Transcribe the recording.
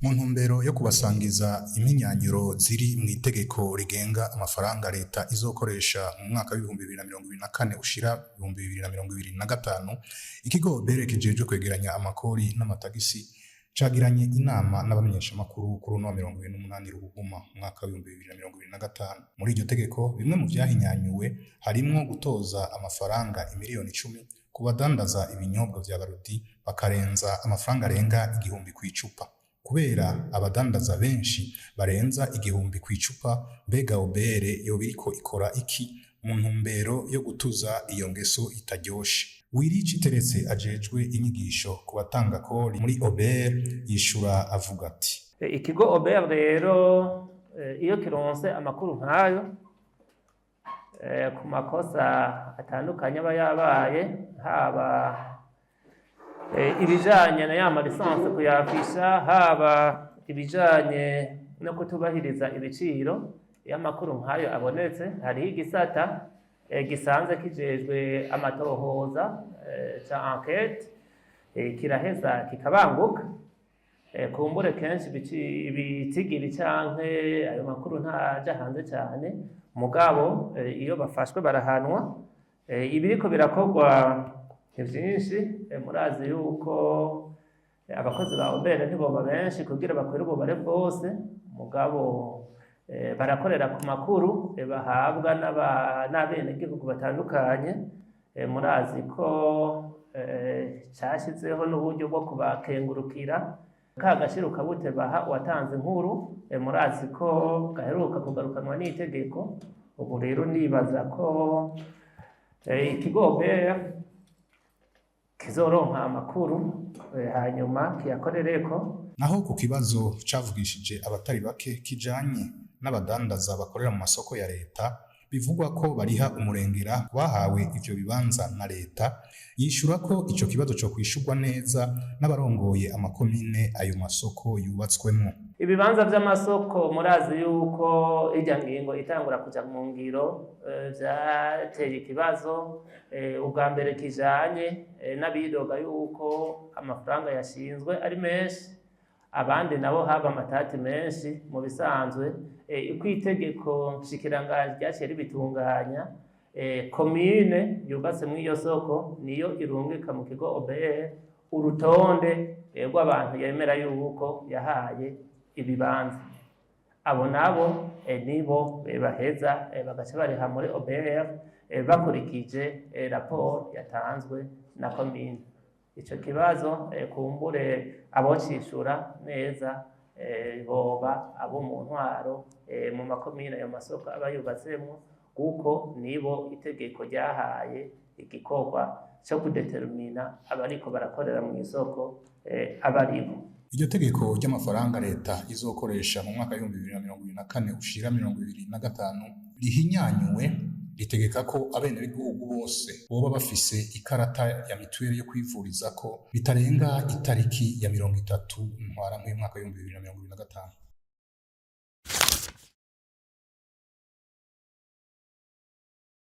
Mu ntumbero yo kubasangiza impinyanyuro ziri mu itegeko rigenga amafaranga leta izokoresha mu mwaka w'ibihumbi 2024 ushira 2025, ikigo BER kijejwe kwegeranya amakori n'amatagisi cagiranye inama n'abamenyeshamakuru kuri uno 28 Ruhuma mu mwaka w'ibihumbi 2025. Muri iryo tegeko bimwe mu vyahinyanyuwe harimwo gutoza amafaranga imiliyoni 10 ku badandaza ibinyobwa vya Barudi bakarenza amafaranga arenga 1000 kw'icupa. Kubera abadandaza benshi barenza 1000 kw'icupa, mbega BER yoba iriko ikora iki mu ntumbero yo gutuza iyo ngeso itaryoshe? Wirici Teretse ajejwe inyigisho ku batanga kori muri BER yishura avuga ati: ikigo BER rero iyo kironse amakuru nkayo ku makosa atandukanye aba yabaye, haba ibijanye na ya lisansi kuyafisha, haba ibijanye no kutubahiriza ibiciro, iyo amakuru nkayo abonetse hariho igisata gisanzwe kijejwe amatohoza ca enquête, kiraheza kikabanguka. Kumbure kenshi ibitigiri canke ayo makuru ntaja hanze cane, mugabo iyo bafashwe barahanwa. Ibiriko birakorwa vyinshi, murazi yuko abakozi ba BER ntiboba benshi kugira bakwire ububare bwose, mugabo barakorera ku makuru bahabwa n'abenegihugu batandukanye. Murazi ko cashizeho n'uburyo bwo kubakengurukira ka gashiro kabute baha uwatanze inkuru, murazi ko gaheruka kugarukanwa n'itegeko. Ubu rero nibaza ko ikigo BER kizoronka amakuru hanyuma kiyakorereko. Naho ku kibazo cavugishije abatari bake kijanye n'abadandaza bakorera mu masoko ya leta, bivugwa ko bariha umurengera bahawe ivyo bibanza na leta, yishura ko ico kibazo co kwishurwa neza n'abarongoye amakomine ayo masoko yubatswemwo. Ibibanza vy'amasoko murazi yuko irya ngingo itangura kuja mu ngiro vyateye ikibazo. Ubwa mbere kijanye n'abidoga yuko amafaranga yashinzwe ari menshi, abandi nabo haba amatati menshi. Mu bisanzwe uko itegeko nshikiranganji ryaciye ribitunganya, komine yubatse muri iyo soko niyo irungika mu kigo BER urutonde rw'abantu yemera yuko yahaye ibibanza. Abo nabo nibo baheza bagaca bariha muri BER bakurikije raporo yatanzwe na komine. Ico kibazo kumbure abocishura neza boba abo mu ntwaro mu makomine ayo masoko aba yubatsemwo, kuko nibo itegeko ryahaye igikorwa cyo kudetermina abariko barakorera mu isoko abaribo. Iryo tegeko ry'amafaranga leta izokoresha mu mwaka w'ibihumbi 2024 ushira 2025 rihinyanyuwe, ritegeka ko abenegihugu bose boba bafise ikarata ya mituweli yo kwivurizako bitarenga itariki ya 30 ntwarante y'umwaka w'ibihumbi 2025.